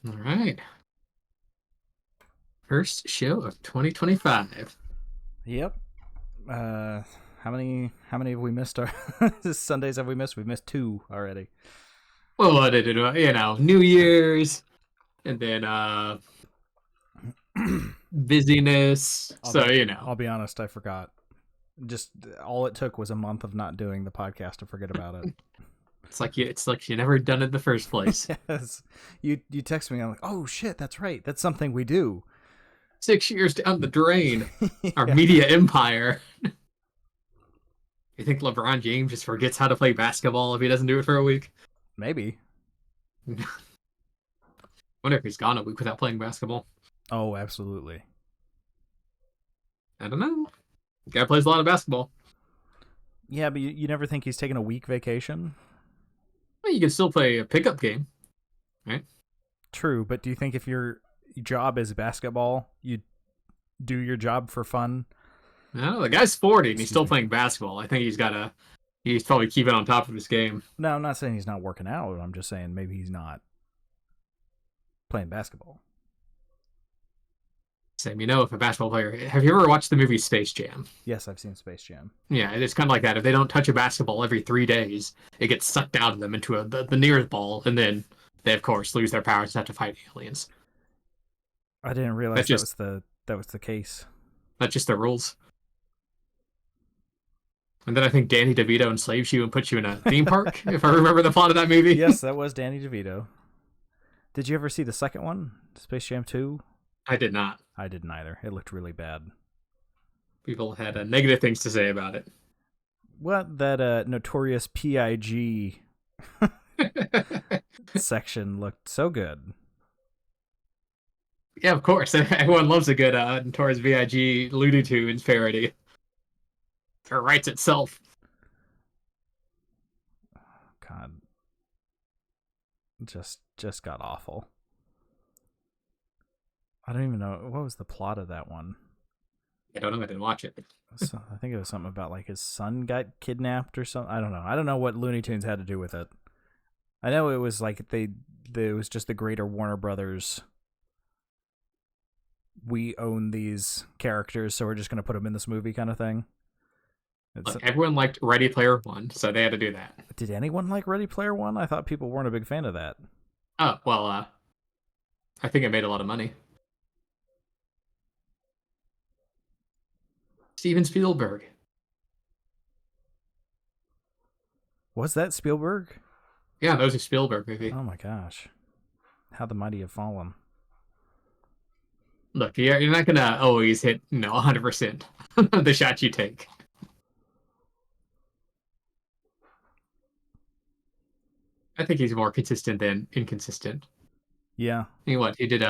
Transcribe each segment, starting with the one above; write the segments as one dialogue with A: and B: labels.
A: All right. First show of 2025.
B: Yep. Uh, how many have we missed? Our Sundays have we missed? We've missed two already.
A: Well, what did it, New Year's and then busyness.
B: I'll
A: So,
B: be I'll be honest, I forgot. Just all it took was a month of not doing the podcast to forget about it.
A: it's like you never done it in the first place.
B: Yes, you text me. I'm like, oh shit, that's right. That's something we do.
A: 6 years down the drain, our
B: Yeah,
A: media empire. You think LeBron James just forgets how to play basketball if he doesn't do it for a week?
B: maybe.
A: Wonder if he's gone a week without playing basketball.
B: Oh, absolutely.
A: I don't know. Guy plays a lot of basketball.
B: Yeah, but you never think he's taking a week vacation?
A: Well, you can still play a pickup game, right?
B: True, but do you think if your job is basketball, you do your job for fun?
A: No, the guy's 40 and he's
B: Excuse
A: still
B: me.
A: playing basketball. I think he's probably keeping on top of his game.
B: No, I'm not saying he's not working out. I'm just saying maybe he's not playing basketball.
A: Same, if a basketball player. Have you ever watched the movie Space Jam?
B: Yes, I've seen Space Jam.
A: Yeah, it's kind of like that. If they don't touch a basketball every 3 days, it gets sucked out of them into the nearest ball, and then they, of course, lose their powers and have to fight aliens.
B: I didn't realize
A: That's just
B: that was the case.
A: that's just the rules. And then I think Danny DeVito enslaves you and puts you in a theme park, if I remember the plot of that movie.
B: Yes, that was Danny DeVito. Did you ever see the second one, Space Jam 2?
A: I did not.
B: I didn't either. It looked really bad.
A: People had negative things to say about it.
B: What that notorious PIG section looked so good.
A: Yeah, of course. Everyone loves a good Notorious VIG Looney Tunes parody. It writes itself.
B: God, just got awful. I don't even know what was the plot of that one.
A: I don't know. I didn't watch it.
B: So, I think it was something about like his son got kidnapped or something. I don't know. I don't know what Looney Tunes had to do with it. I know it was like it was just the greater Warner Brothers. We own these characters, so we're just going to put them in this movie kind of thing.
A: Look, everyone liked Ready Player One, so they had to do that.
B: Did anyone like Ready Player One? I thought people weren't a big fan of that.
A: Oh, well, I think it made a lot of money. Steven Spielberg.
B: Was that Spielberg?
A: Yeah, that was a Spielberg movie.
B: Oh my gosh. How the mighty have fallen.
A: Look, you're not gonna always hit 100% the shot you take. I think he's more consistent than inconsistent.
B: Yeah.
A: You know what? He did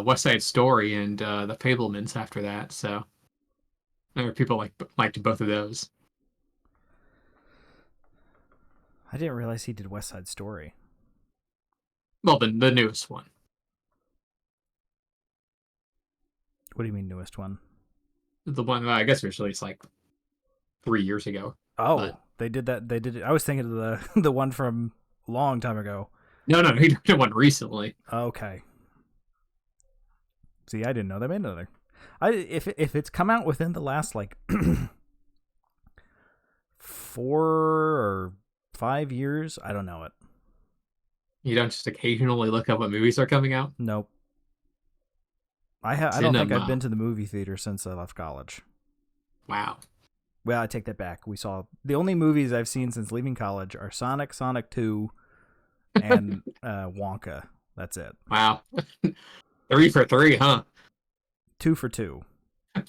A: West Side Story and The Fablemans after that, so there were people liked both of those.
B: I didn't realize he did West Side Story.
A: Well, the newest one.
B: What do you mean newest one?
A: The one I guess it was released like 3 years ago.
B: Oh,
A: But
B: they did that. They did it. I was thinking of the one from a long time ago.
A: no, he did one recently.
B: Okay. See, I didn't know they made another. If it's come out within the last like 4 or 5 years, I don't know it.
A: You don't just occasionally look up what movies are coming out.
B: Nope. I don't think I've been to the movie theater since I left college.
A: Wow.
B: Well, I take that back. We saw the only movies I've seen since leaving college are Sonic, Sonic 2, and Wonka. That's it.
A: Wow. 3 for 3, huh?
B: 2 for 2.
A: The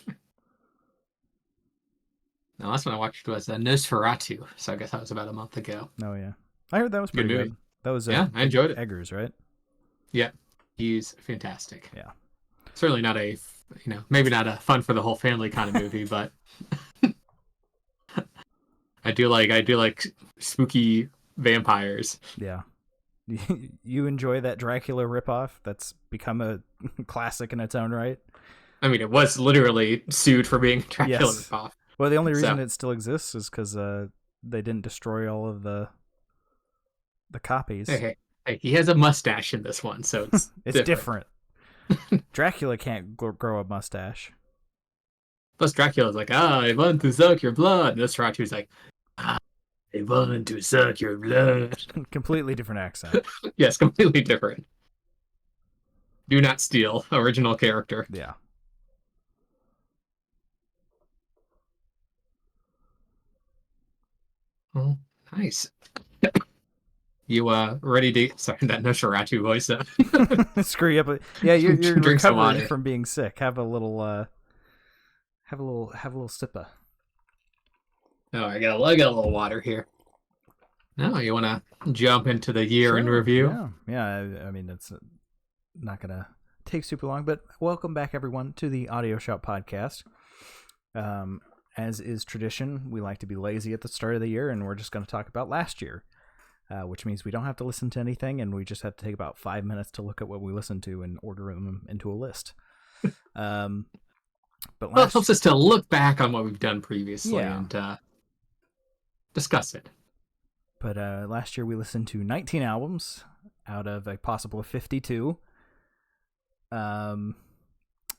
A: last one I watched was Nosferatu, so I guess that was about a month ago.
B: Oh yeah, I heard that was pretty
A: Good movie.
B: good. That was
A: Yeah, I enjoyed it.
B: Eggers, right?
A: Yeah, he's fantastic.
B: Yeah.
A: Certainly not maybe not a fun for the whole family kind of movie, but I do like spooky vampires.
B: Yeah. You enjoy that Dracula ripoff? That's become a classic in its own right.
A: I mean, it was literally sued for being Dracula
B: Yes.
A: ripoff.
B: Well, the only reason
A: So-
B: it still exists is because they didn't destroy all of the copies.
A: Hey, Hey, he has a mustache in this one, so it's
B: It's different. Dracula can't grow a mustache.
A: Plus, Dracula's like, I want to suck your blood. And Nosferatu's like, I want to suck your blood.
B: Completely different accent.
A: Yes, completely different. Do not steal. Original character.
B: Yeah.
A: Oh, nice. You ready to? Sorry, that Nosferatu voice.
B: Screw you up. Yeah, you're
A: Drink some
B: recovering
A: water.
B: from being sick. Have a little sipper.
A: Oh, I got a little water here. No, you want to jump into the year in review?
B: Yeah. I mean, it's not gonna take super long, but welcome back everyone to the Audio Shop podcast. As is tradition, we like to be lazy at the start of the year, and we're just going to talk about last year, which means we don't have to listen to anything, and we just have to take about 5 minutes to look at what we listened to and order them into a list. But
A: it helps us to look back on what we've done previously and discuss it.
B: But last year we listened to 19 albums out of a possible 52.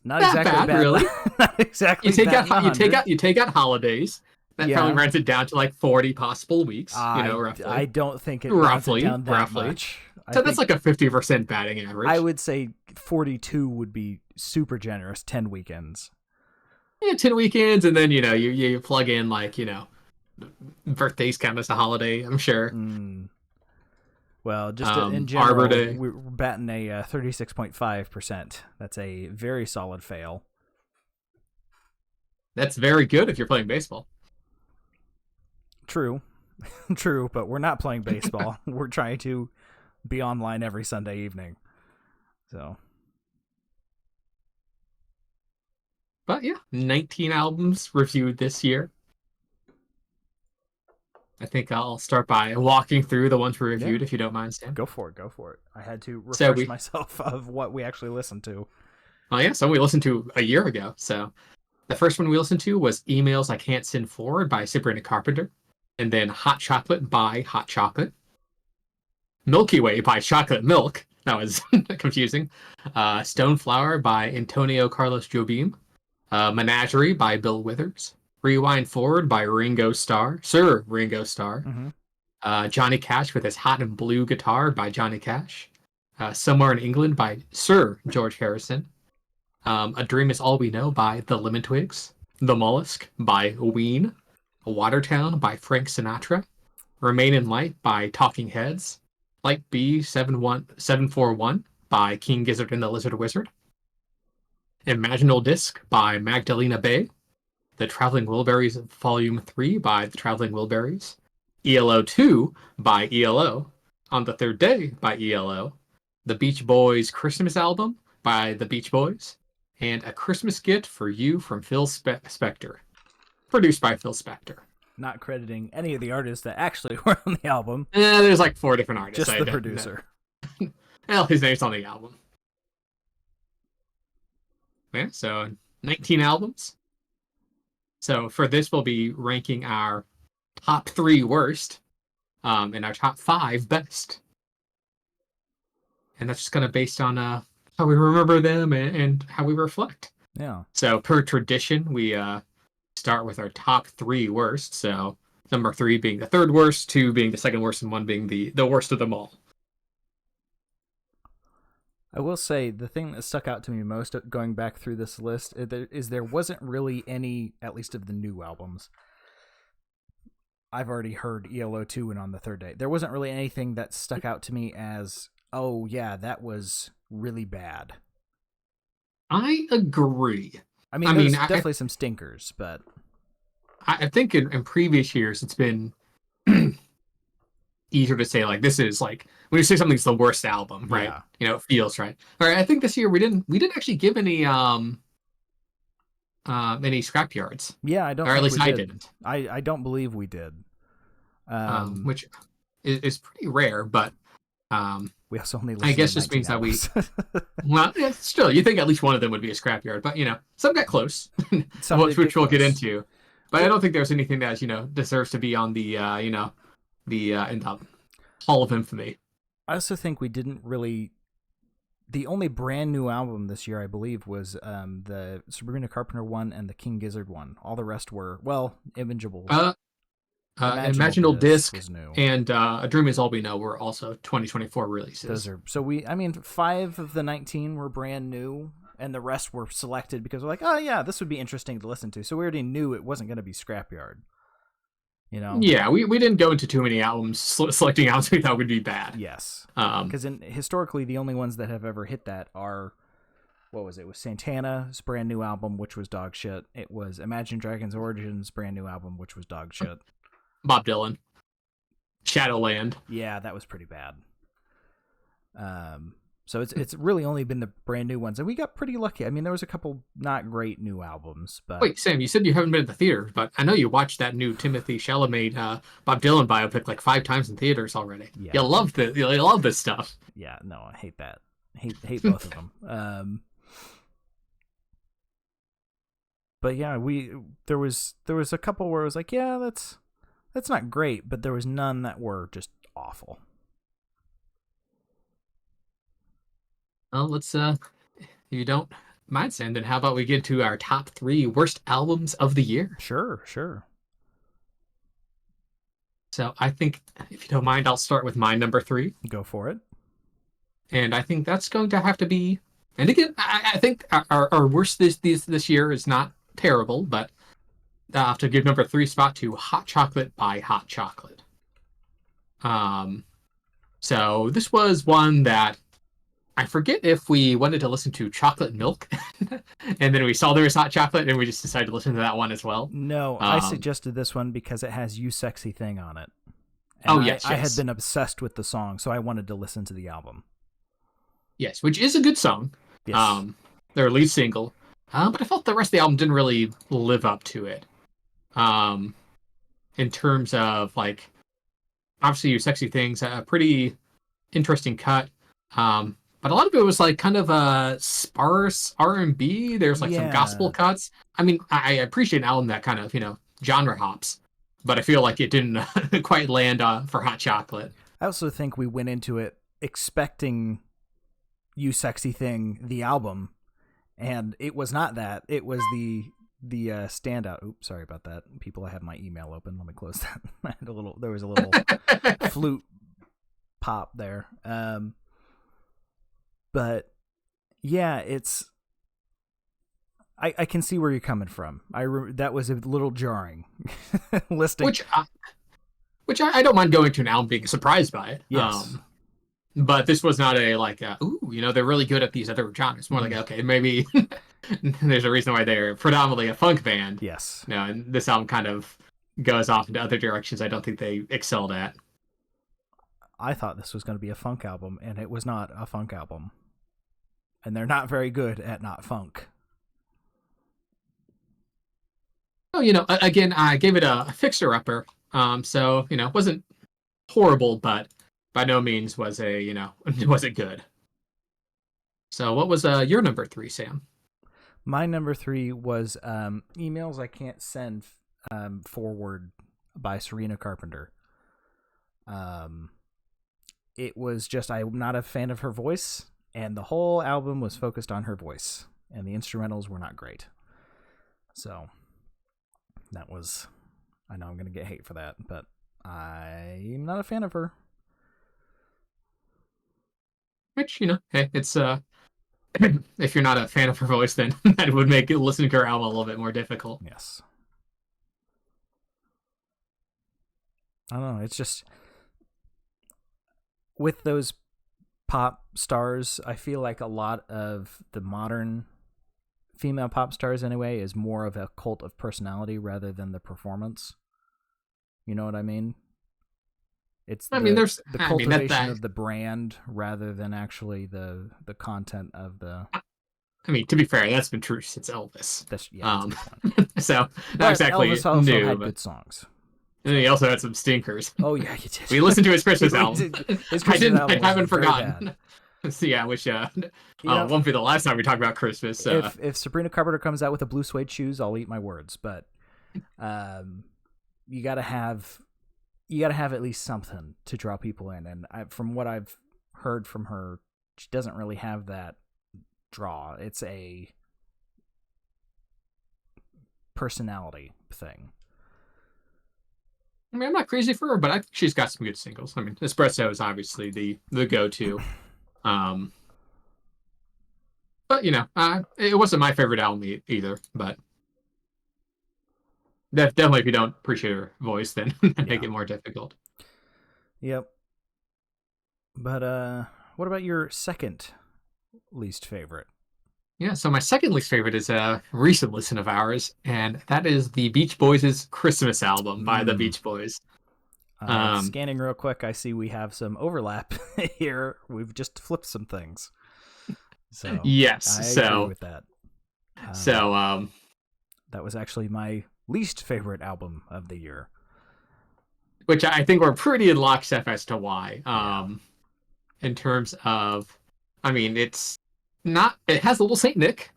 B: Not exactly
A: bad, really.
B: Not exactly.
A: You take out holidays. That probably runs it down to like 40 possible weeks. Roughly.
B: I don't think it runs it down that much.
A: So that's like a 50% batting average.
B: I would say 42 would be super generous. 10 weekends.
A: Yeah, 10 weekends, and then you plug in like birthdays count as a holiday. I'm sure.
B: Well, just in general,
A: Arbor Day.
B: we're batting a 36.5%. That's a very solid fail.
A: That's very good if you're playing baseball.
B: True, but we're not playing baseball. We're trying to be online every Sunday evening. So,
A: but yeah, 19 albums reviewed this year. I think I'll start by walking through the ones we reviewed, if you don't mind, Sam.
B: Go for it. I had to refresh myself of what we actually listened to.
A: Oh, yeah, so we listened to a year ago. So the first one we listened to was Emails I Can't Send Forward by Sabrina Carpenter. And then Hot Chocolate by Hot Chocolate. Milky Way by Chocolate Milk. That was confusing. Stoneflower by Antonio Carlos Jobim. Menagerie by Bill Withers. Rewind Forward by Ringo Starr. Sir Ringo Starr.
B: Mm-hmm.
A: Johnny Cash with his Hot and Blue Guitar by Johnny Cash. Somewhere in England by Sir George Harrison. A Dream Is All We Know by The Lemon Twigs. The Mollusk by Ween. Watertown by Frank Sinatra. Remain in Light by Talking Heads. Light B741 by King Gizzard and the Lizard Wizard. Imaginal Disc by Magdalena Bay. The Traveling Wilburys Volume 3 by The Traveling Wilburys. ELO 2 by ELO. On the Third Day by ELO. The Beach Boys Christmas Album by The Beach Boys. And A Christmas Gift for You from Phil Spector. Produced by Phil Spector.
B: Not crediting any of the artists that actually were on the album.
A: There's like 4 different artists.
B: Just the producer.
A: Well, his name's on the album. Yeah, so 19 albums. So for this, we'll be ranking our top 3 worst and our top 5 best. And that's just kind of based on how we remember them and how we reflect.
B: Yeah.
A: So per tradition, we start with our top 3 worst. So number 3 being the third worst, 2 being the second worst, and 1 being the worst of them all.
B: I will say the thing that stuck out to me most going back through this list is there wasn't really any, at least of the new albums. I've already heard ELO 2 and On the Third Day. There wasn't really anything that stuck out to me as, oh yeah, that was really bad.
A: I agree.
B: I mean, there's definitely some stinkers, but
A: I think in previous years it's been easier to say like this is like when you say something's the worst album, right? Yeah. It feels right. All right, I think this year we didn't actually give any scrapyards.
B: Yeah, I don't.
A: Or at least I didn't.
B: I don't believe we did.
A: Which is pretty rare, but
B: we also only.
A: I guess just means
B: albums.
A: that we. Well, yeah, still, you think at least one of them would be a scrapyard, but some got close, which we'll get into. But I don't think there's anything that deserves to be on the in the Hall of Infamy.
B: I also think we didn't really. The only brand new album this year, I believe, was the Sabrina Carpenter one and the King Gizzard one. All the rest were, well, Imaginable.
A: Imaginal Disc
B: was new.
A: and A Dream Is All We Know were also 2024 releases.
B: Those are so we. I mean, 5 of the 19 were brand new, and the rest were selected because we're like, oh yeah, this would be interesting to listen to. So we already knew it wasn't going to be Scrapyard. You know?
A: Yeah, we didn't go into too many albums selecting albums we thought would be bad.
B: Yes, because historically the only ones that have ever hit that are, what was it? It was Santana's brand new album, which was dog shit. It was Imagine Dragons Origins' brand new album, which was dog shit.
A: Bob Dylan, Shadowland.
B: Yeah, that was pretty bad. So it's really only been the brand new ones, and we got pretty lucky. I mean, there was a couple not great new albums, but
A: wait, Sam, you said you haven't been at the theater, but I know you watched that new Timothy Chalamet Bob Dylan biopic like 5 times in theaters already.
B: Yeah.
A: You love this stuff.
B: Yeah, no, I hate that. Hate both of them. But yeah, there was a couple where I was like, yeah, that's not great, but there was none that were just awful.
A: Well, let's if you don't mind, Sam, then how about we get to our top 3 worst albums of the year?
B: Sure.
A: So I think, if you don't mind, I'll start with my number 3.
B: Go for it.
A: And I think that's going to have to be, and again, I think our worst this year is not terrible, but I have to give number 3 spot to Hot Chocolate by Hot Chocolate. So this was one that I forget if we wanted to listen to Chocolate Milk and then we saw there was Hot Chocolate and we just decided to listen to that one as well.
B: No, I suggested this one because it has You Sexy Thing on it. And
A: yes.
B: I had been obsessed with the song, so I wanted to listen to the album.
A: Yes, which is a good song.
B: Yes.
A: Their lead single. But I felt the rest of the album didn't really live up to it. In terms of, like, obviously You Sexy Thing's a pretty interesting cut. But a lot of it was like kind of a sparse R&B. There's like some gospel cuts. I mean, I appreciate an album that kind of, genre hops, but I feel like it didn't quite land for Hot Chocolate.
B: I also think we went into it expecting You Sexy Thing, the album, and it was not that. It was the standout. Oops, sorry about that. People, I have my email open. Let me close that. There was a little flute pop there. But yeah, it's. I can see where you're coming from. That was a little jarring. Listing,
A: which I don't mind going to an album being surprised by it.
B: Yes.
A: But this was not they're really good at these other genres. More like, okay, maybe there's a reason why they're predominantly a funk band.
B: Yes.
A: And this album kind of goes off into other directions I don't think they excelled at.
B: I thought this was going to be a funk album, and it was not a funk album. And they're not very good at not funk.
A: Oh, again, I gave it a fixer-upper. So, it wasn't horrible, but by no means was wasn't good. So what was your number 3, Sam?
B: My number 3 was Emails I Can't Send Forward by Sabrina Carpenter. It was just, I'm not a fan of her voice, and the whole album was focused on her voice, and the instrumentals were not great. So that was, I know I'm going to get hate for that, but I'm not a fan of her.
A: Which, hey, it's, if you're not a fan of her voice, then that would make listening to her album a little bit more difficult.
B: Yes. I don't know, it's just, with those pop stars, I feel like a lot of the modern female pop stars anyway is more of a cult of personality rather than the performance. You know what I mean? It's the cultivation of the brand rather than actually the content of the.
A: I mean, to be fair, that's been true since Elvis.
B: That's
A: so not exactly
B: Elvis also
A: new,
B: had
A: but
B: good songs.
A: And he also had some stinkers.
B: Oh yeah, you did.
A: We listened to his Christmas album.
B: I
A: haven't forgotten. So yeah, which won't be the last time we talk about Christmas.
B: If Sabrina Carpenter comes out with a blue suede shoes, I'll eat my words. But you gotta have at least something to draw people in. And from what I've heard from her, she doesn't really have that draw. It's a personality thing.
A: I mean, I'm not crazy for her, but I think she's got some good singles. I mean, Espresso is obviously the go-to. Um, but it wasn't my favorite album either. But definitely, if you don't appreciate her voice, then that make it more difficult.
B: Yep. But what about your second least favorite?
A: Yeah, so my second least favorite is a recent listen of ours, and that is the Beach Boys' Christmas album by the Beach Boys.
B: Scanning real quick, I see we have some overlap here. We've just flipped some things. So
A: yes,
B: I agree with that. That was actually my least favorite album of the year.
A: Which I think we're pretty in lockstep as to why. In terms of, I mean, it has Little Saint Nick,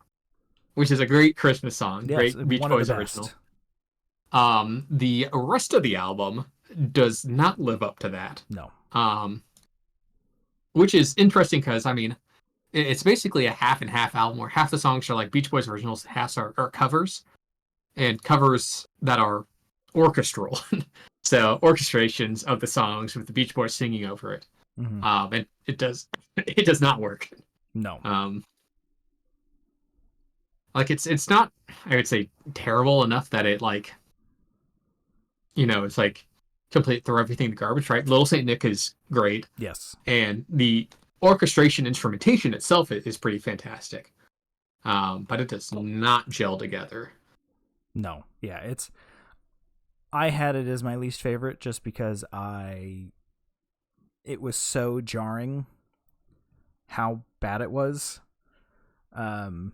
A: which is a great Christmas song, great Beach Boys original. The rest of the album does not live up to that.
B: No.
A: Which is interesting because, I mean, it's basically a half and half album where half the songs are like Beach Boys originals, half are covers, and covers that are orchestral. So orchestrations of the songs with the Beach Boys singing over it.
B: Mm-hmm.
A: And it does not work.
B: No.
A: Like it's not, I would say, terrible enough that it it's like complete throw everything to garbage, right? Little Saint Nick is great.
B: Yes.
A: And the orchestration instrumentation itself is pretty fantastic. But it does not gel together.
B: No. Yeah, I had it as my least favorite just because it was so jarring how bad it was. And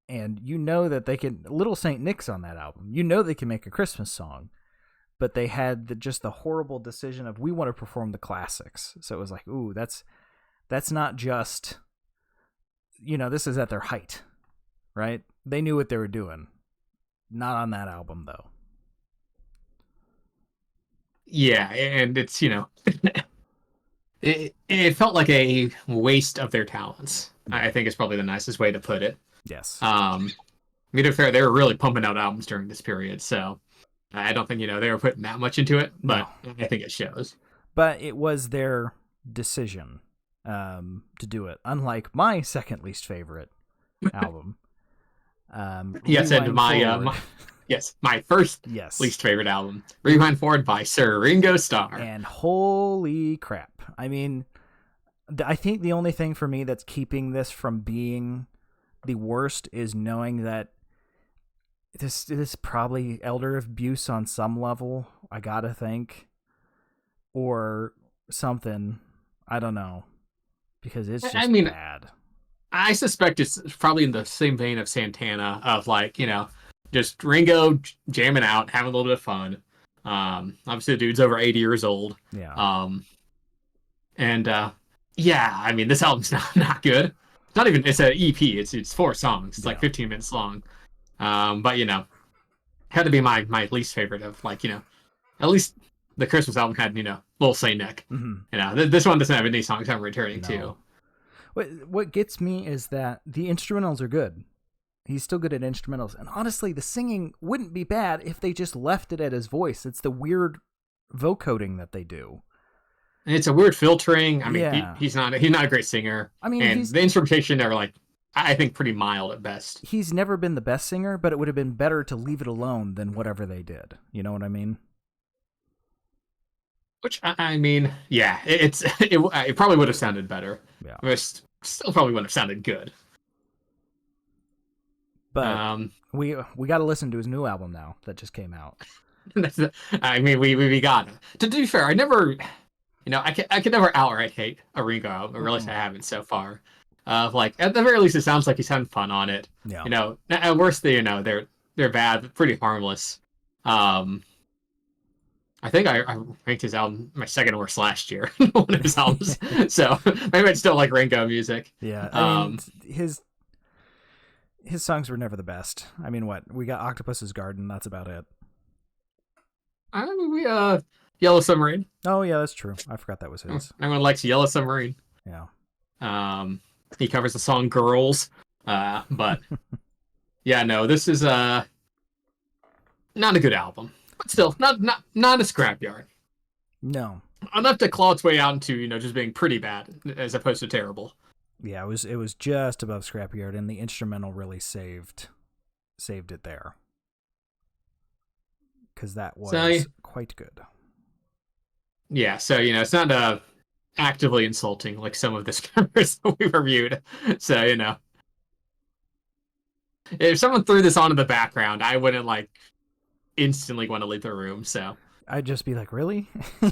B: that they can, Little Saint Nick's on that album. They can make a Christmas song, but they had the horrible decision of, we want to perform the classics. So it was like, ooh, that's not just, this is at their height, right? They knew what they were doing. Not on that album though.
A: Yeah, and it's, it felt like a waste of their talents. I think is probably the nicest way to put it.
B: Yes.
A: I mean, to be fair, they were really pumping out albums during this period, so I don't think, they were putting that much into it, but no. I think it shows.
B: But it was their decision to do it, unlike my second least favorite album.
A: Yes, and my first least favorite album, Rewind Forward by Sir Ringo Starr.
B: And holy crap. I mean, I think the only thing for me that's keeping this from being the worst is knowing that this is probably elder abuse on some level, I gotta think. Or something. I don't know. Because it's just bad.
A: I suspect it's probably in the same vein of Santana, of just Ringo jamming out, having a little bit of fun. Obviously the dude's over 80 years old.
B: Yeah.
A: I mean, this album's not good. It's not even, it's an EP. It's 4 songs. It's like 15 minutes long. But had to be my least favorite of at least the Christmas album had, Little Saint Nick.
B: Mm-hmm.
A: This one doesn't have any songs I'm returning to.
B: What gets me is that the instrumentals are good. He's still good at instrumentals. And honestly, the singing wouldn't be bad if they just left it at his voice. It's the weird vocoding that they do.
A: And it's a weird filtering. I mean, he's not a great singer.
B: I mean,
A: and the instrumentation are I think pretty mild at best.
B: He's never been the best singer, but it would have been better to leave it alone than whatever they did. You know what I mean?
A: Which, I mean, yeah, it probably would have sounded better.
B: Yeah.
A: But still probably wouldn't have sounded good.
B: But we got to listen to his new album now that just came out.
A: I mean, we got to be fair, I never, I could never outright hate a Ringo album, or at least I haven't so far. At the very least, it sounds like he's having fun on it.
B: Yeah.
A: At worst, they're bad, but pretty harmless. I think I ranked his album my second worst last year, one of his albums. So maybe I still like Ringo music.
B: Yeah, I mean, his songs were never the best. I mean, we got Octopus's Garden. That's about it.
A: I mean, Yellow Submarine.
B: Oh yeah, that's true. I forgot that was his.
A: Everyone likes Yellow Submarine.
B: Yeah.
A: He covers the song "Girls," but yeah, no, this is not a good album, but still not a scrapyard.
B: No.
A: Enough to claw its way out into just being pretty bad as opposed to terrible.
B: Yeah, it was just above scrapyard, and the instrumental really saved it there, because that was quite good.
A: Yeah, so it's not actively insulting like some of the covers that we've reviewed. So if someone threw this on in the background, I wouldn't instantly want to leave the room. So
B: I'd just be like, "Really?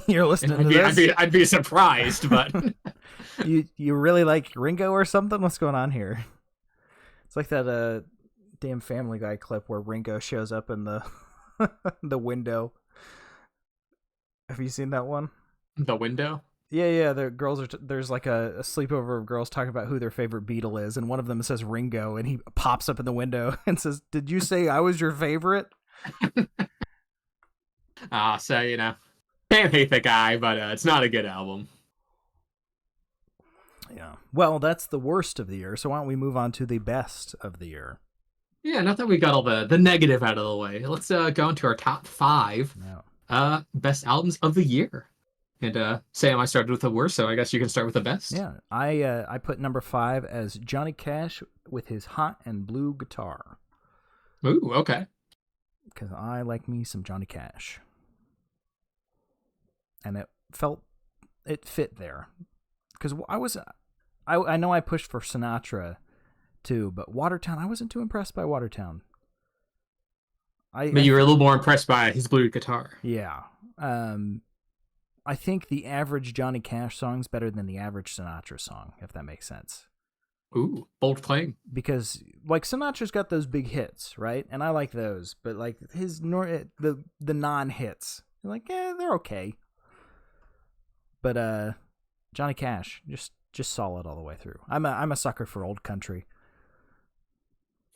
B: You're listening to this?"
A: I'd be surprised, but
B: you really like Ringo or something? What's going on here? It's like that damn Family Guy clip where Ringo shows up in the the window. Have you seen that one?
A: The window?
B: Yeah. The girls there's like a sleepover of girls talking about who their favorite Beatle is, and one of them says Ringo, and he pops up in the window and says, "Did you say I was your favorite?"
A: So can't hate the guy, but it's not a good album.
B: Yeah. Well, that's the worst of the year. So why don't we move on to the best of the year?
A: Yeah, not that we got all the negative out of the way. Let's go into our top 5 best albums of the year. And Sam, I started with the worst, so I guess you can start with the best.
B: Yeah, I put number 5 as Johnny Cash with his Hot and Blue Guitar.
A: Ooh, okay.
B: Because I like me some Johnny Cash. And it fit there. Because I know I pushed for Sinatra too, but Watertown, I wasn't too impressed by Watertown.
A: But you were a little more impressed by his blue guitar.
B: Yeah. I think the average Johnny Cash song's better than the average Sinatra song, if that makes sense.
A: Ooh, bold claim.
B: Because Sinatra's got those big hits, right? And I like those, but his the non-hits, they're okay. But Johnny Cash, just solid all the way through. I'm a sucker for old country.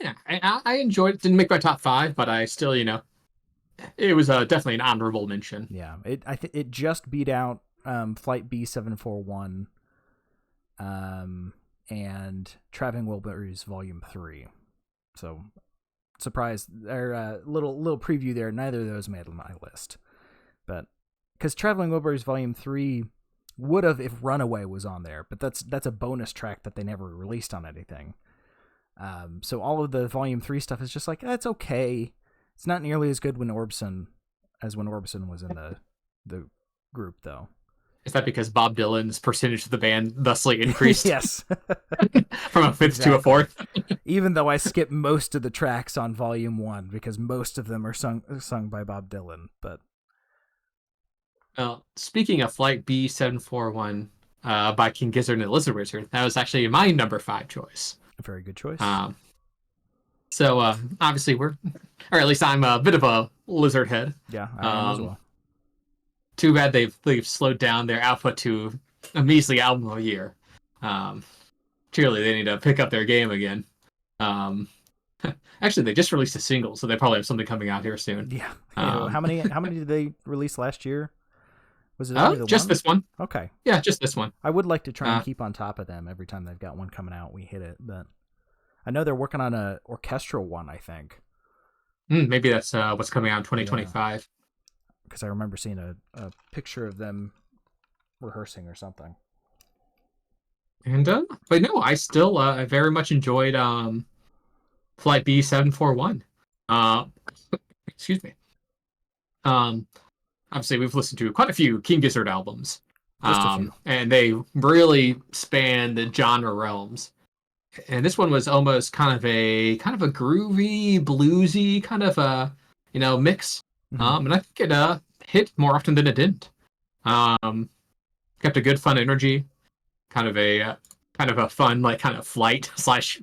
A: Yeah, I enjoyed it. Didn't make my top 5, but I still, it was definitely an honorable mention.
B: Yeah, it just beat out Flight B741 and Traveling Wilburys Volume 3. So, surprise, or little preview there, neither of those made my list. But, because Traveling Wilburys Volume 3 would have if Runaway was on there, but that's a bonus track that they never released on anything. So all of the Volume 3 stuff is just that's okay. It's not nearly as good when Orbison was in the group, though.
A: Is that because Bob Dylan's percentage of the band thusly increased?
B: Yes.
A: From a fifth to a fourth?
B: Even though I skipped most of the tracks on Volume 1 because most of them are sung by Bob Dylan. But
A: speaking of Flight B741 by King Gizzard and the Lizard Wizard, that was actually my number 5 choice.
B: A very good choice.
A: So obviously or at least I'm a bit of a lizard head.
B: Yeah, I am as well.
A: Too bad they've slowed down their output to a measly album a year. Clearly they need to pick up their game again. Actually, they just released a single, so they probably have something coming out here soon.
B: Yeah. How many did they release last year? Was it only
A: just this one?
B: Okay.
A: Yeah, just this one.
B: I would like to try and keep on top of them every time they've got one coming out. We hit it, but I know they're working on a orchestral one. I think.
A: Maybe that's what's coming out in 2025.
B: Because I remember seeing a picture of them rehearsing or something.
A: And but no, I still I very much enjoyed Flight B741. Excuse me. Obviously we've listened to quite a few King Gizzard albums. And they really span the genre realms. And this one was almost kind of a groovy, bluesy kind of a mix.
B: Mm-hmm.
A: And I think it hit more often than it didn't. Kept a good fun energy, kind of a fun kind of flight /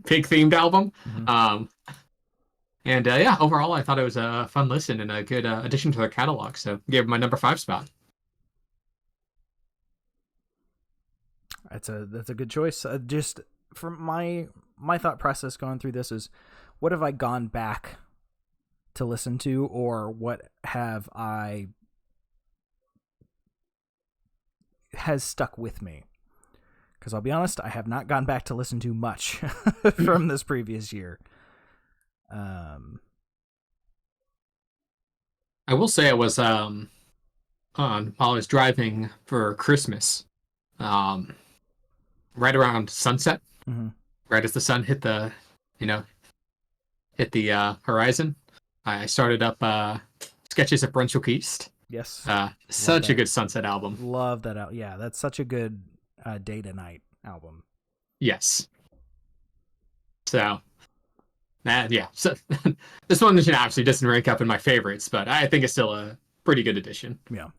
A: pig themed album.
B: Mm-hmm.
A: And yeah, overall I thought it was a fun listen and a good addition to their catalog. So gave it my number 5 spot.
B: That's a good choice. Just from my thought process going through this is, what have I gone back to listen to, or what have I has stuck with me. Because I'll be honest, I have not gone back to listen to much from this previous year.
A: I will say I was while I was driving for Christmas, right around sunset, right as the sun hit the horizon. I started up Sketches at Brunswick East.
B: Yes.
A: Such a good sunset album.
B: Love that out. Yeah, that's such a good day to night album.
A: Yes. So, yeah. So this one obviously doesn't rank up in my favorites, but I think it's still a pretty good addition.
B: Yeah.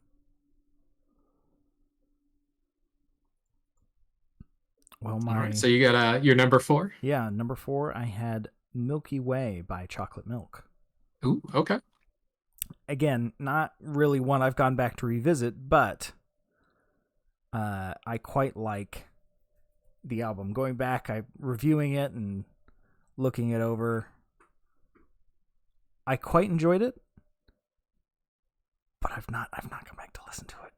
B: Well,
A: All right, so you got your number 4?
B: Yeah, number 4, I had Milky Way by Chocolate Milk.
A: Ooh, okay.
B: Again, not really one I've gone back to revisit, but I quite like the album. Going back, reviewing it and looking it over, I quite enjoyed it, but I've not come back to listen to it.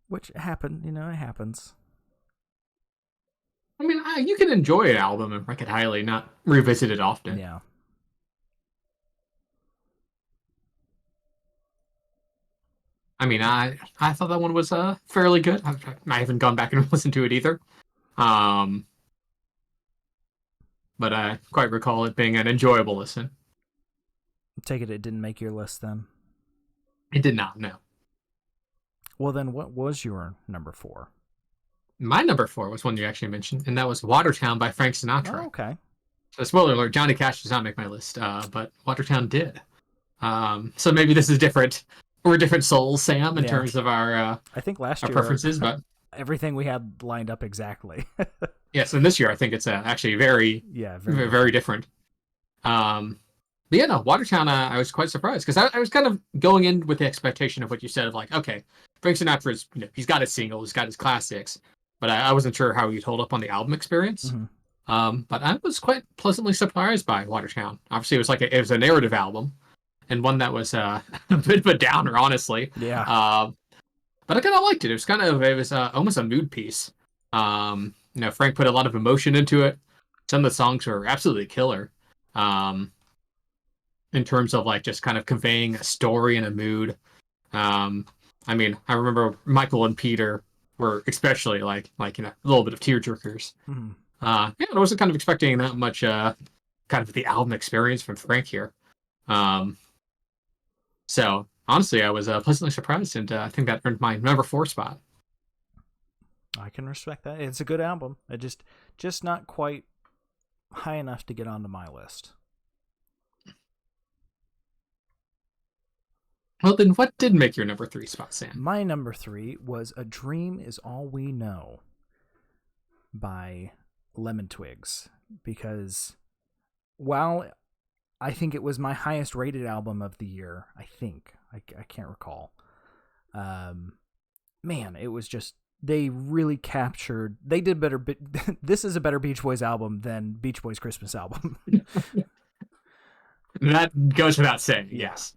B: Which happened, it happens.
A: I mean, you can enjoy an album and rank it highly, not revisit it often.
B: Yeah.
A: I mean, I thought that one was fairly good. I haven't gone back and listened to it either. But I quite recall it being an enjoyable listen.
B: Take it didn't make your list then?
A: It did not, no.
B: Well, then what was your number 4?
A: My number 4 was one you actually mentioned, and that was Watertown by Frank Sinatra.
B: Oh, okay.
A: So spoiler alert, Johnny Cash does not make my list, but Watertown did. So maybe this is different. We're different souls, Sam, in terms of our
B: I think last year
A: preferences, but
B: everything we had lined up exactly.
A: Yes, and this year I think it's actually very different. But yeah, no, Watertown, I was quite surprised because I was kind of going in with the expectation of what you said of like, okay, Frank Sinatra's, he's got his singles, he's got his classics, but I wasn't sure how he'd hold up on the album experience.
B: Mm-hmm.
A: But I was quite pleasantly surprised by Watertown. Obviously, it was a narrative album, and one that was a bit of a downer, honestly.
B: Yeah.
A: But I kind of liked it. It was almost a mood piece. Frank put a lot of emotion into it. Some of the songs were absolutely killer. In terms of like just kind of conveying a story and a mood. I mean, I remember Michael and Peter were especially like a little bit of tearjerkers.
B: Mm-hmm.
A: I wasn't kind of expecting that much kind of the album experience from Frank here. So honestly, I was pleasantly surprised, and I think that earned my number 4 spot.
B: I can respect that. It's a good album. It just not quite high enough to get onto my list.
A: Well, then what did make your number 3 spot, Sam?
B: My number 3 was A Dream Is All We Know by Lemon Twigs, because while I think it was my highest rated album of the year, I can't recall. Man, it was just, they really captured, they did better. This is a better Beach Boys album than Beach Boys' Christmas album.
A: That goes without saying, yes.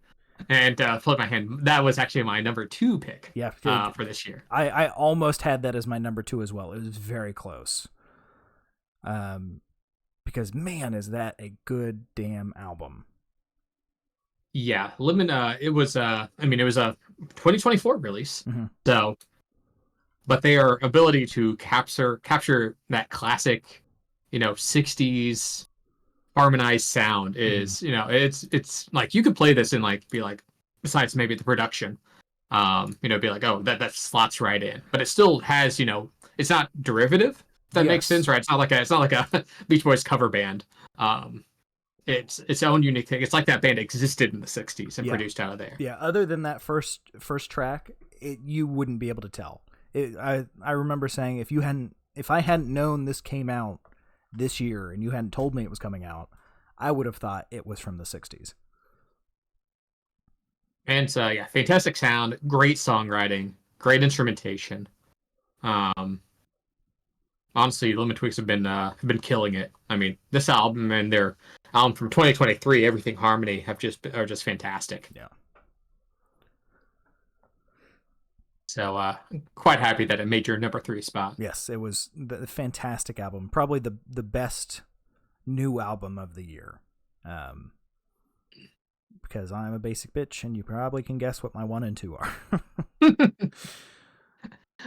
A: And flip my hand, that was actually my number 2 pick for this year.
B: I almost had that as my number 2 as well. It was very close. Because man, is that a good damn album.
A: Yeah, Lemon, it was a 2024 release.
B: Mm-hmm.
A: So, but their ability to capture that classic, 60s harmonized sound is, it's like you could play this and like be like, besides maybe the production, be like, oh, that slots right in, but it still has, it's not derivative. If that makes sense, right? It's not like a Beach Boys cover band. It's its own unique thing. It's like that band existed in the 60s and produced out of there.
B: Yeah, other than that first track, you wouldn't be able to tell. I remember saying if I hadn't known this came out this year and you hadn't told me it was coming out, I would have thought it was from the 60s.
A: And so, yeah, fantastic sound, great songwriting, great instrumentation. Honestly, Lemon Twigs have been killing it. I mean, this album and their album from 2023, Everything Harmony, are just fantastic.
B: Yeah.
A: So quite happy that it made your number 3 spot.
B: Yes, it was a fantastic album. Probably the best new album of the year. Because I'm a basic bitch, and you probably can guess what my 1 and 2 are.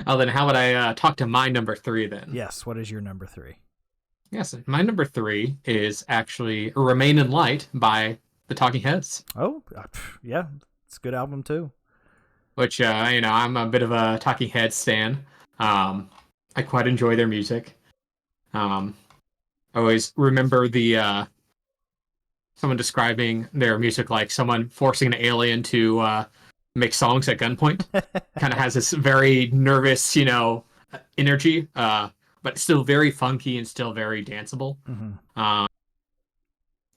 A: Oh, then how would I talk to my number 3 then?
B: Yes, what is your number 3?
A: Yes, my number 3 is actually Remain in Light by the Talking Heads.
B: Oh, yeah, it's a good album too.
A: Which, I'm a bit of a Talking Heads stan. I quite enjoy their music. I always remember someone describing their music like someone forcing an alien to make songs at gunpoint. Kind of has this very nervous, energy, but still very funky and still very danceable.
B: Mm-hmm.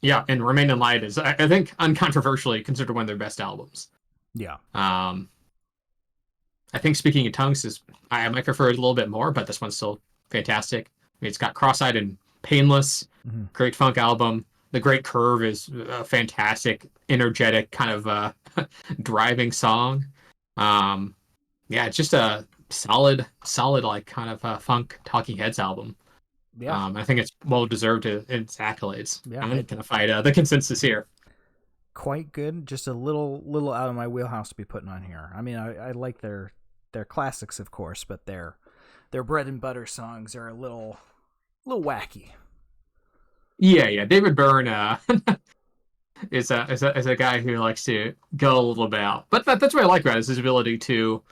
A: Yeah, and Remain in Light is, I think, uncontroversially considered one of their best albums.
B: Yeah.
A: I think Speaking in Tongues I might prefer it a little bit more, but this one's still fantastic. I mean, it's got Cross-Eyed and Painless, great funk album. The Great Curve is a fantastic, energetic kind of driving song. Yeah, it's just a solid like kind of funk Talking Heads album.
B: Yeah.
A: I think it's well deserved its accolades.
B: Yeah,
A: I'm going to fight the consensus here.
B: Quite good. Just a little out of my wheelhouse to be putting on here. I mean, I like their classics, of course, but their bread and butter songs are a little wacky.
A: Yeah. David Byrne is a guy who likes to go a little bit out, but that's what I like about it, is his ability to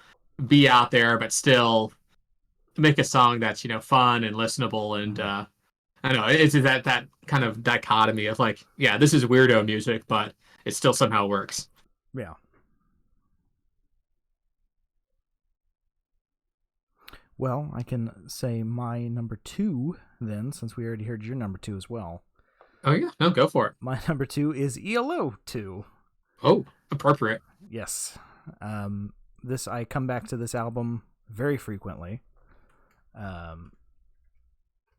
A: be out there but still make a song that's fun and listenable, and I don't know, it's that kind of dichotomy of like, yeah, this is weirdo music, but it still somehow works.
B: Yeah. Well, I can say my number 2 then, since we already heard your number 2 as well.
A: Oh yeah, no, go for it.
B: My number 2 is ELO 2.
A: Oh, appropriate.
B: Yes. I come back to this album very frequently.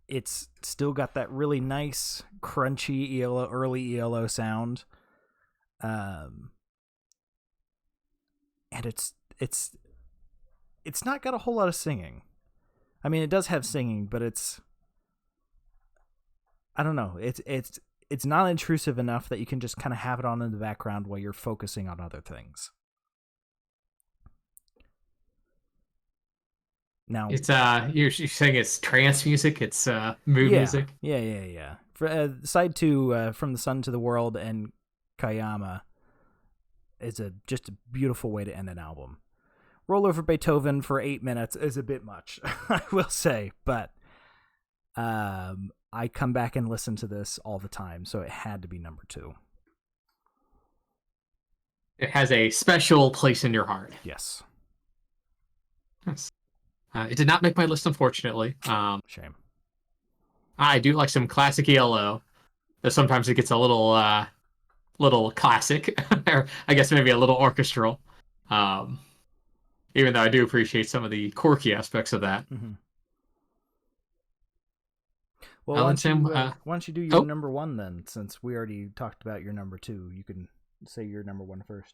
B: It's still got that really nice, crunchy early ELO sound. And it's not got a whole lot of singing. I mean, it does have singing, but I don't know. It's not intrusive enough that you can just kind of have it on in the background while you're focusing on other things. Now
A: it's you're saying it's trance music, it's mood music.
B: Yeah. For side 2, From the Sun to the World and Kayama is just a beautiful way to end an album. Roll Over Beethoven for 8 minutes is a bit much, I will say, but I come back and listen to this all the time, so it had to be number 2.
A: It has a special place in your heart.
B: Yes.
A: Yes. It did not make my list, unfortunately.
B: Shame.
A: I do like some classic ELO, though sometimes it gets a little classic, or I guess maybe a little orchestral. Even though I do appreciate some of the quirky aspects of that.
B: Mm-hmm. Well, why don't you do your number 1 then, since we already talked about your number 2. You can say your number 1 first.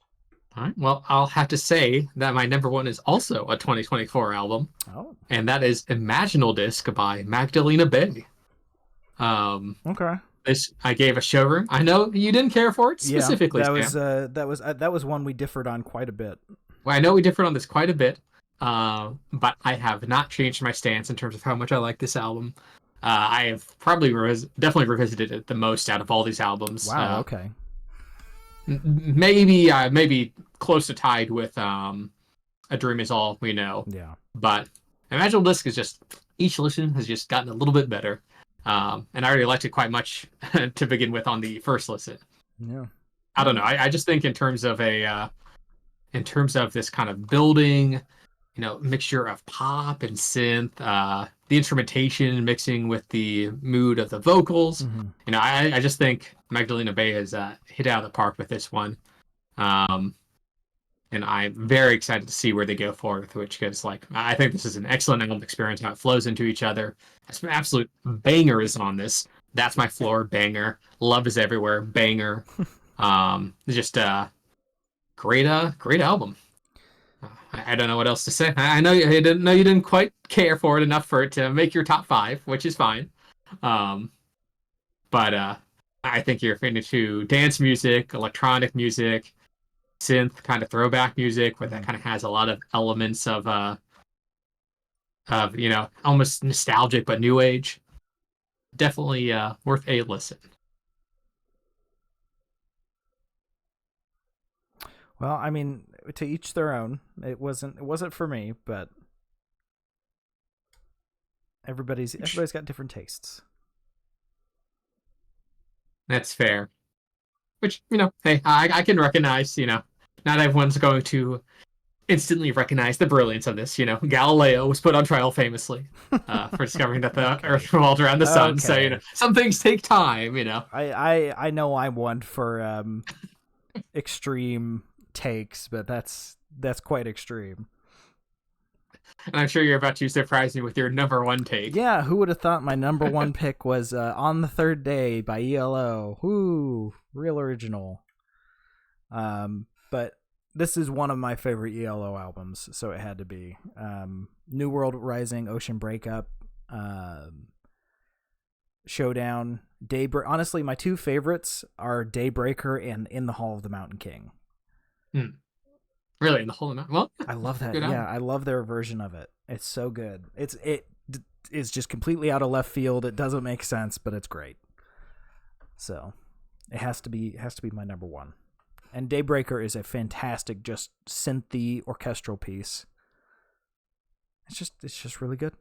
A: All right. Well, I'll have to say that my number 1 is also a 2024 album.
B: Oh.
A: And that is Imaginal Disc by Magdalena Bay.
B: Okay.
A: This I gave a showroom. I know you didn't care for it specifically.
B: Yeah, that was one we differed on quite a bit.
A: Well, I know we differed on this quite a bit, but I have not changed my stance in terms of how much I like this album. I have probably definitely revisited it the most out of all these albums.
B: Wow. Okay.
A: Maybe close to tied with A Dream Is All We Know.
B: Yeah.
A: But Imaginal Disc is just, each listen has just gotten a little bit better. And I already liked it quite much to begin with on the first listen.
B: Yeah.
A: I don't know. I just think in terms of this kind of building, mixture of pop and synth, the instrumentation mixing with the mood of the vocals.
B: Mm-hmm.
A: I just think Magdalena Bay has hit out of the park with this one. And I'm very excited to see where they go forward with which, because I think this is an excellent album experience, how it flows into each other. Some absolute bangers on this. That's My Floor, banger. Love Is Everywhere, banger. Just a great album. I don't know what else to say. I know I didn't know you didn't quite care for it enough for it to make your top five, which is fine. Um, but I think you're into dance music, electronic music, synth kind of throwback music, where that kind of has a lot of elements of almost nostalgic but new age. Definitely worth a listen.
B: Well, I mean, to each their own. It wasn't for me, but everybody's got different tastes.
A: That's fair. Which, hey, I can recognize, not everyone's going to instantly recognize the brilliance of this. Galileo was put on trial famously for discovering that the
B: Okay.
A: Earth revolved around the sun. So,
B: Okay.
A: some things take time.
B: I know I'm one for extreme takes, but that's quite extreme.
A: And I'm sure you're about to surprise me with your number one take.
B: Yeah, who would have thought my number one pick was "On the Third Day" by ELO? Whoo, real original. But this is one of my favorite ELO albums, so it had to be. New World Rising, Ocean Breakup, Showdown, Daybreak. Honestly, my two favorites are Daybreaker and In the Hall of the Mountain King.
A: Really, in the whole amount. Well,
B: I love that.
A: good
B: Yeah,
A: album.
B: I love their version of it. It's so good. It is just completely out of left field. It doesn't make sense, but it's great. So it has to be my number one. And Daybreaker is a fantastic, just synthy orchestral piece. It's just really good.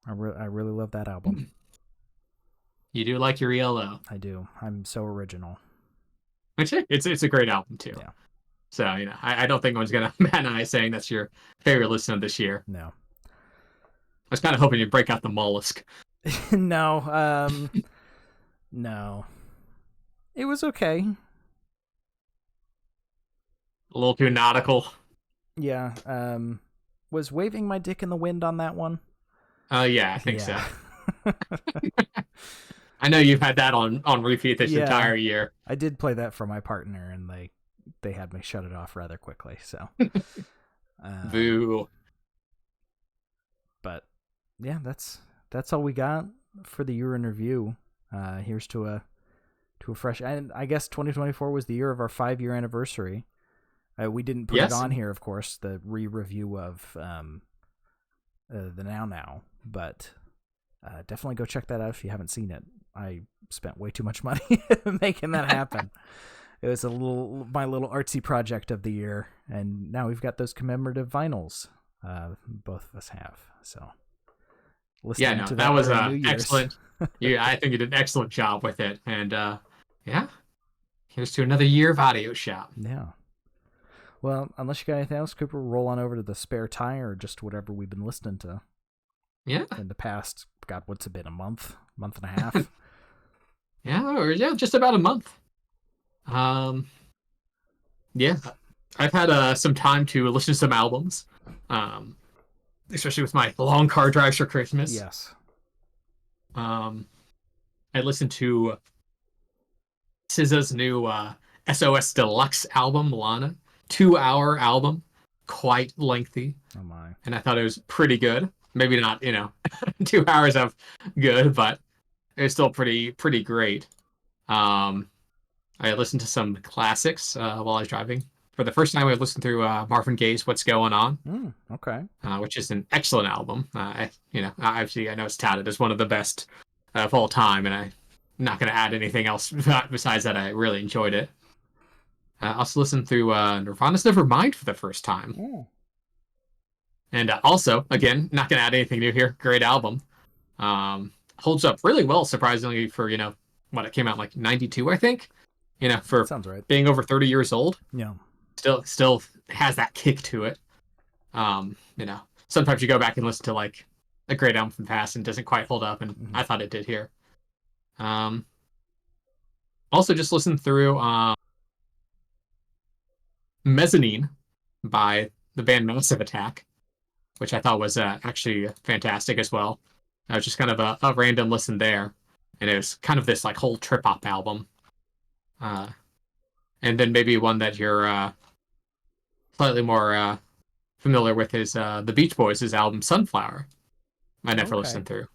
B: I really love that album.
A: You do like your ELO.
B: I do. I'm so original.
A: Which it's a great album too.
B: Yeah.
A: So I don't think anyone's gonna bat an eye saying that's your favorite listen of this year.
B: No.
A: I was kind of hoping you'd break out the mollusk.
B: No. No. It was okay.
A: A little too nautical.
B: Yeah. Was Waving My Dick in the Wind on that one?
A: Yeah, I think so. I know you've had that on repeat this entire year.
B: I did play that for my partner, and they had me shut it off rather quickly. So,
A: boo.
B: But yeah, that's all we got for the year in review. Here's to a fresh. And I guess 2024 was the year of our 5-year anniversary. We didn't put it on here, of course, the re-review of the Now, but definitely go check that out if you haven't seen it. I spent way too much money making that happen. It was my little artsy project of the year, and now we've got those commemorative vinyls. Both of us have. So,
A: that was excellent. I think you did an excellent job with it, and here's to another year of Audio Shop.
B: Yeah. Well, unless you got anything else, Cooper, roll on over to the spare tire or just whatever we've been listening to.
A: Yeah.
B: In the past, God, what's it been? A month and a half?
A: Just about a month. Yeah, I've had some time to listen to some albums, especially with my long car drives for Christmas.
B: Yes.
A: I listened to SZA's new SOS Deluxe album, Lana. 2-hour album, quite lengthy.
B: Oh my.
A: And I thought it was pretty good. Maybe not, 2 hours of good, but it was still pretty great. I listened to some classics while I was driving. For the first time, I listened through Marvin Gaye's "What's Going On,"
B: okay,
A: which is an excellent album. Obviously, I know it's touted as one of the best of all time, and I'm not going to add anything else besides that. I really enjoyed it. I also listened through Nirvana's "Nevermind" for the first time. And also, again, not going to add anything new here. Great album. Holds up really well, surprisingly, for, what, it came out in like 92, I think? For
B: sounds right.
A: Being over 30 years old.
B: Yeah.
A: Still has that kick to it. Sometimes you go back and listen to like a great album from the past and it doesn't quite hold up, and I thought it did here. Also just listened through Mezzanine by the band Massive Attack, which I thought was actually fantastic as well. I was just kind of a random listen there, and it was kind of this like whole trip hop album. And then maybe one that you're slightly more familiar with his the Beach Boys' album Sunflower. I never
B: Okay.
A: listened through.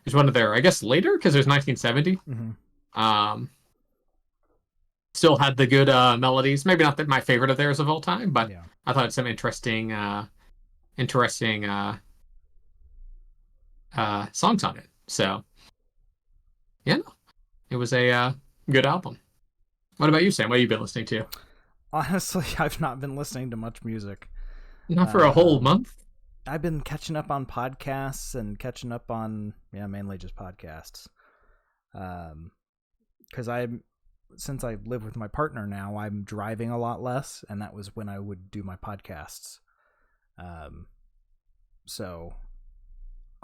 A: It's one of their, I guess, later because there's 1970.
B: Mm-hmm.
A: Still had the good melodies. Maybe not my favorite of theirs of all time, but
B: Yeah.
A: I thought some interesting songs on it. So yeah, no, it was a good album. What about you, Sam? What have you been listening to?
B: Honestly, I've not been listening to much music.
A: Not for a whole month.
B: I've been catching up on podcasts and catching up on mainly just podcasts. Because since I live with my partner now, I'm driving a lot less, and that was when I would do my podcasts. So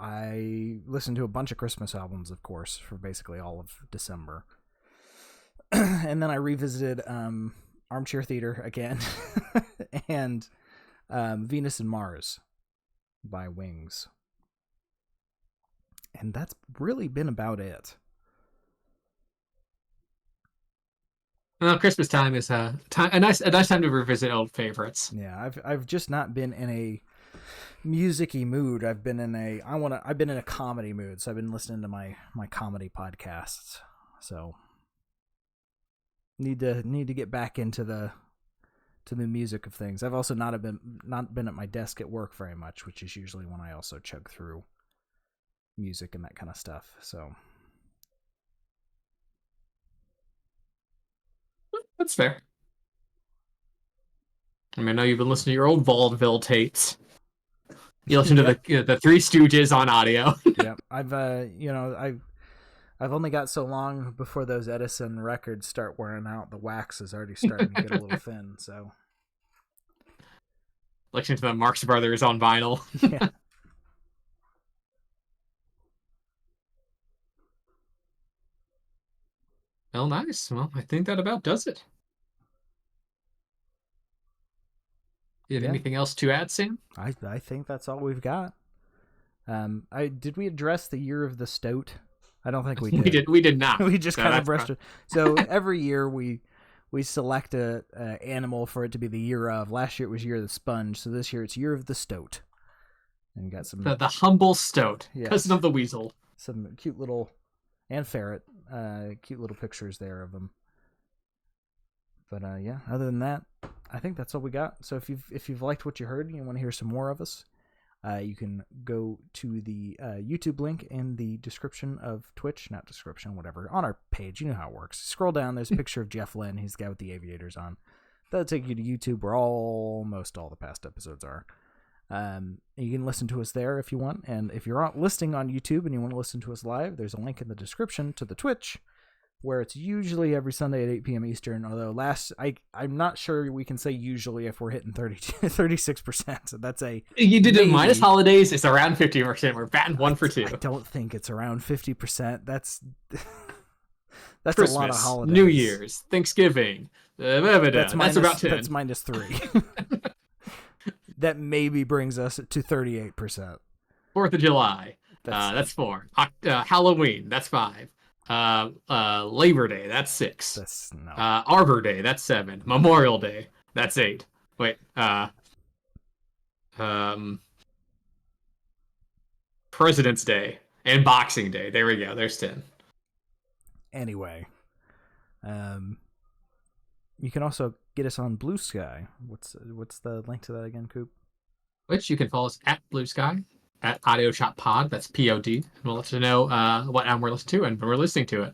B: I listened to a bunch of Christmas albums, of course, for basically all of December. And then I revisited Armchair Theater again and Venus and Mars by Wings. And that's really been about it.
A: Well, Christmas time is a nice time to revisit old favorites.
B: Yeah, I've just not been in a music-y mood. I've been in a comedy mood, so I've been listening to my comedy podcasts. So need to get back into the music of things. I've also not been at my desk at work very much, which is usually when I also chug through music and that kind of stuff. So
A: That's fair. I mean, I know you've been listening to your old vaudeville tapes. You listen to the Three Stooges on audio.
B: Yeah, I've only got so long before those Edison records start wearing out. The wax is already starting to get a little thin. So
A: listening to the Marx Brothers on vinyl.
B: Yeah.
A: Well, nice. Well, I think that about does it. You have anything else to add, Sam?
B: I think that's all we've got. Did we address the year of the stoat? I don't think we did.
A: We did not.
B: We just kind of brushed it. So every year we select a animal for it to be the year of. Last year it was year of the sponge, so this year it's year of the stoat. And you got some
A: the humble stoat,
B: yes,
A: cousin of the weasel.
B: Some cute little and ferret, cute little pictures there of them. But yeah, other than that, I think that's all we got. So if you've liked what you heard and you want to hear some more of us, you can go to the YouTube link in the description of Twitch, not description, whatever, on our page. You know how it works. Scroll down, there's a picture of Jeff Lynne. He's the guy with the aviators on. That'll take you to YouTube, where almost all the past episodes are. You can listen to us there if you want. And if you're listening on YouTube and you want to listen to us live, there's a link in the description to the Twitch, where it's usually every Sunday at 8 p.m. Eastern, although I'm not sure we can say usually if we're hitting 36%. So that's a...
A: You did it minus holidays, it's around 50%. We're batting 1 for 2.
B: I don't think it's around 50%. That's
A: Christmas,
B: a lot of holidays.
A: New Year's, Thanksgiving. That's about 10.
B: That's minus 3. That maybe brings us to 38%.
A: 4th of July, that's 4. Halloween, that's 5. Labor Day, that's 6. Arbor Day, that's 7. Memorial Day, that's 8. Wait, President's Day and Boxing Day. There we go. There's 10.
B: Anyway, you can also get us on Blue Sky. What's the link to that again, Coop?
A: Which you can follow us at Blue Sky, at Audio Shop Pod. That's POD. And we'll let you know what album we're listening to and when we're listening to it.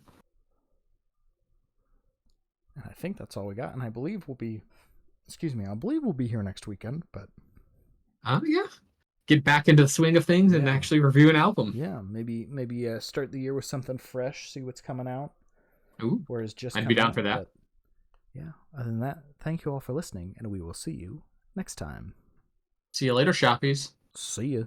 B: And I think that's all we got. And I believe we'll be here next weekend. But
A: yeah, get back into the swing of things and actually review an album.
B: Yeah, maybe start the year with something fresh. See what's coming out.
A: Ooh,
B: whereas just
A: I'd be down for that.
B: But yeah. Other than that, thank you all for listening, and we will see you next time.
A: See you later, shoppies.
B: See ya.